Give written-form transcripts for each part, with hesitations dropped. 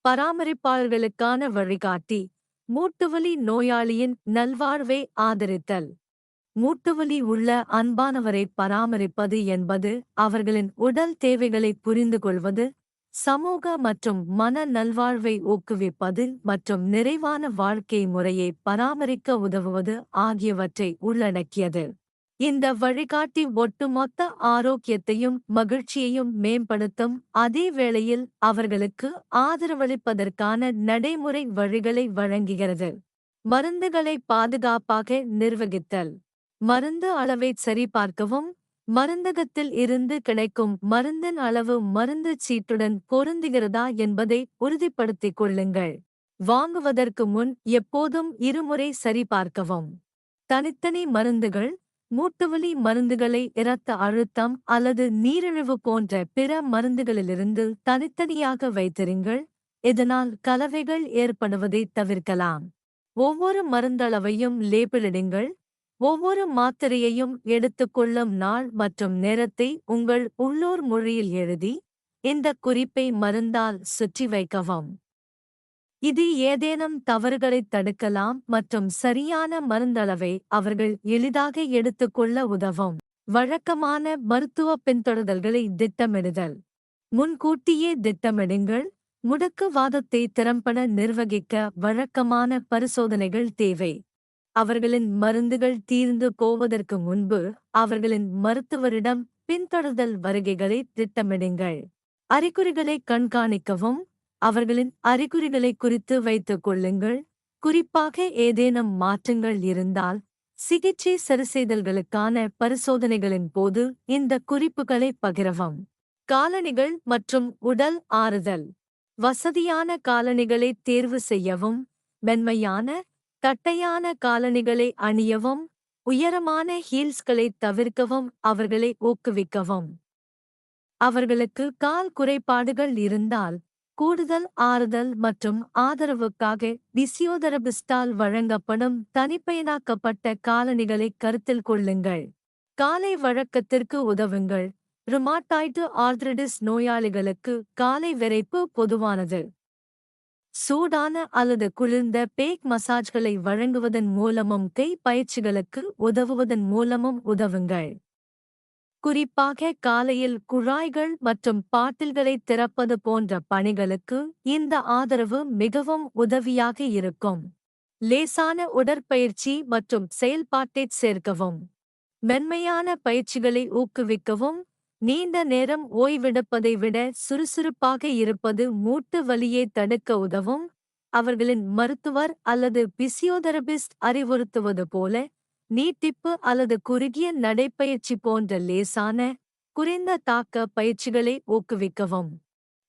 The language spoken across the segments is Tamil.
பராமரிப்பாளர்களுக்கான வழிகாட்டி. மூட்டுவலி நோயாளியின் நல்வாழ்வை ஆதரித்தல். மூட்டுவலி உள்ள அன்பானவரை பராமரிப்பது என்பது அவர்களின் உடல் தேவைகளை புரிந்துகொள்வது, சமூக மற்றும் மன நல்வாழ்வை ஊக்குவிப்பது மற்றும் நிறைவான வாழ்க்கை முறையை பராமரிக்க உதவுவது ஆகியவற்றை உள்ளடக்கியது. இந்த வழிகாட்டி ஒட்டுமொத்த ஆரோக்கியத்தையும் மகிழ்ச்சியையும் மேம்படுத்தும் அதே வேளையில் அவர்களுக்கு ஆதரவளிப்பதற்கான நடைமுறை வழிகளை வழங்குகிறது. மருந்துகளை பாதுகாப்பாக நிர்வகித்தல். மருந்து அளவை சரிபார்க்கவும். மருந்தகத்தில் இருந்து கிடைக்கும் மருந்தின் அளவு மருந்து சீட்டுடன் பொருந்துகிறதா என்பதை உறுதிப்படுத்திக் கொள்ளுங்கள். வாங்குவதற்கு முன் எப்போதும் இருமுறை சரிபார்க்கவும். தனித்தனி மருந்துகள். மூட்டுவலி மருந்துகளை இரத்த அழுத்தம் அல்லது நீரிழிவு போன்ற பிற மருந்துகளிலிருந்து தனித்தனியாக வைத்திருங்கள், இதனால் கலவைகள் ஏற்படுவதை தவிர்க்கலாம். ஒவ்வொரு மருந்தளவையும் லேபிளிடுங்கள். ஒவ்வொரு மாத்திரையையும் எடுத்துக்கொள்ளும் நாள் மற்றும் நேரத்தை உங்கள் உள்ளூர் மொழியில் எழுதி, இந்த குறிப்பை மருந்தால் சுற்றி வைக்கவும். இது ஏதேனும் தவறுகளைத் தடுக்கலாம் மற்றும் சரியான மருந்தளவை அவர்கள் எளிதாக எடுத்துக்கொள்ள உதவும். வழக்கமான மருத்துவ பின்தொடர்தல்களை திட்டமிடுதல். முன்கூட்டியே திட்டமிடுங்கள். முடக்குவாதத்தை திறம்பட நிர்வகிக்க வழக்கமான பரிசோதனைகள் தேவை. அவர்களின் மருந்துகள் தீர்ந்து போவதற்கு முன்பு அவர்களின் மருத்துவரிடம் பின்தொடர்தல் வருகைகளை திட்டமிடுங்கள். அறிகுறிகளை கண்காணிக்கவும். அவர்களின் அறிகுறிகளை குறித்து வைத்துக் கொள்ளுங்கள். குறிப்பாக ஏதேனும் மாற்றங்கள் இருந்தால் சிகிச்சை சரிசெய்தல்களுக்கான பரிசோதனைகளின் போது இந்த குறிப்புகளை பகிரவும். காலணிகள் மற்றும் உடல் ஆறுதல். வசதியான காலணிகளை தேர்வு செய்யவும். மென்மையான, தட்டையான காலணிகளை அணியவும். உயரமான ஹீல்ஸ்களை தவிர்க்கவும் அவர்களை ஊக்குவிக்கவும். அவர்களுக்கு கால் குறைபாடுகள் இருந்தால் கூடுதல் ஆறுதல் மற்றும் ஆதரவுக்காக பிசியோதெரபிஸ்டால் வழங்கப்படும் தனிப்பயனாக்கப்பட்ட காலணிகளை கருத்தில் கொள்ளுங்கள். காலை வழக்கத்திற்கு உதவுங்கள். ருமாட்டாய்டு ஆர்த்ரிடிஸ் நோயாளிகளுக்கு காலை விறைப்பு பொதுவானது. சூடான அல்லது குளிர்ந்த பேக் மசாஜ்களை வழங்குவதன் மூலமும் கை பயிற்சிகளுக்கு உதவுவதன் மூலமும் உதவுங்கள். குறிப்பாக காலையில் குழாய்கள் மற்றும் பாட்டில்களை திறப்பது போன்ற பணிகளுக்கு இந்த ஆதரவு மிகவும் உதவியாக இருக்கும். லேசான உடற்பயிற்சி மற்றும் செயல்பாட்டைச் சேர்க்கவும். மென்மையான பயிற்சிகளை ஊக்குவிக்கவும். நீண்ட நேரம் ஓய்வெடுப்பதை விட சுறுசுறுப்பாக இருப்பது மூட்டு வலியை தடுக்க உதவும். அவர்களின் மருத்துவர் அல்லது பிசியோதெரபிஸ்ட் அறிவுறுத்துவது போல நீட்டிப்பு அல்லது குறுகிய நடைப்பயிற்சி போன்ற லேசான, குறைந்த தாக்க பயிற்சிகளை ஊக்குவிக்கவும்.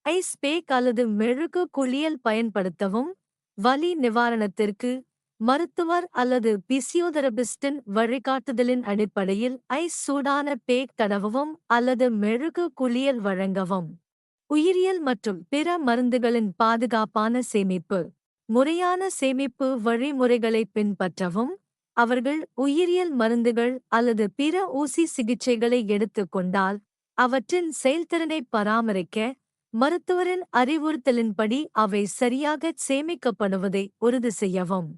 ஐஸ் பேக் அல்லது மெழுகு குளியல் பயன்படுத்தவும். வலி நிவாரணத்திற்கு மருத்துவர் அல்லது பிசியோதெரபிஸ்டின் வழிகாட்டுதலின் அடிப்படையில் ஐஸ் சூடான பேக் தடவவும் அல்லது மெழுகு குளியல் வழங்கவும். உயிரியல் மற்றும் பிற மருந்துகளின் பாதுகாப்பான சேமிப்பு. முறையான சேமிப்பு வழிமுறைகளை பின்பற்றவும். அவர்கள் உயிரியல் மருந்துகள் அல்லது பிற ஊசி சிகிச்சைகளை எடுத்துக்கொண்டால் அவற்றின் செயல்திறனை பராமரிக்க மருத்துவரின் அறிவுறுத்தலின்படி அவை சரியாக சேமிக்கப்படுவதை உறுதி செய்யவும்.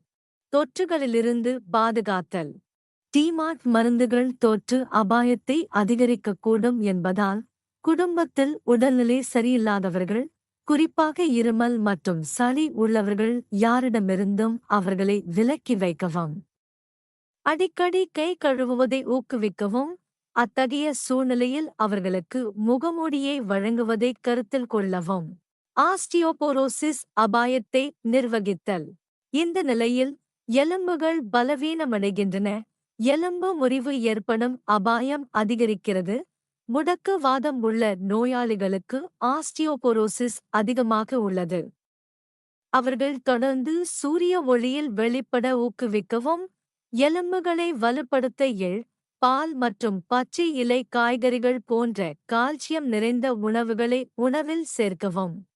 தொற்றுகளிலிருந்து பாதுகாத்தல். டிமார்ட் மருந்துகள் தொற்று அபாயத்தை அதிகரிக்கக்கூடும் என்பதால் குடும்பத்தில் உடல்நிலை சரியில்லாதவர்கள், குறிப்பாக இருமல் மற்றும் சளி உள்ளவர்கள் யாரிடமிருந்தும் அவர்களை விலக்கி வைக்கவும். அடிக்கடி கை கழுவுவதை ஊக்குவிக்கவும். அத்தகைய சூழ்நிலையில் அவர்களுக்கு முகமூடியை வழங்குவதை கருத்தில் கொள்ளவும். ஆஸ்டியோபோரோசிஸ் அபாயத்தை நிர்வகித்தல். இந்த நிலையில் எலும்புகள் பலவீனமடைகின்றன. எலும்பு முறிவு ஏற்படும் அபாயம் அதிகரிக்கிறது. முடக்குவாதம் உள்ள நோயாளிகளுக்கு ஆஸ்டியோபோரோசிஸ் அதிகமாக உள்ளது. அவர்கள் தொடர்ந்து சூரிய ஒளியில் வெளிப்பட ஊக்குவிக்கவும். எலும்புகளை வலுப்படுத்த பால் மற்றும் பச்சை இலை காய்கறிகள் போன்ற கால்சியம் நிறைந்த உணவுகளை உணவில் சேர்க்கவும்.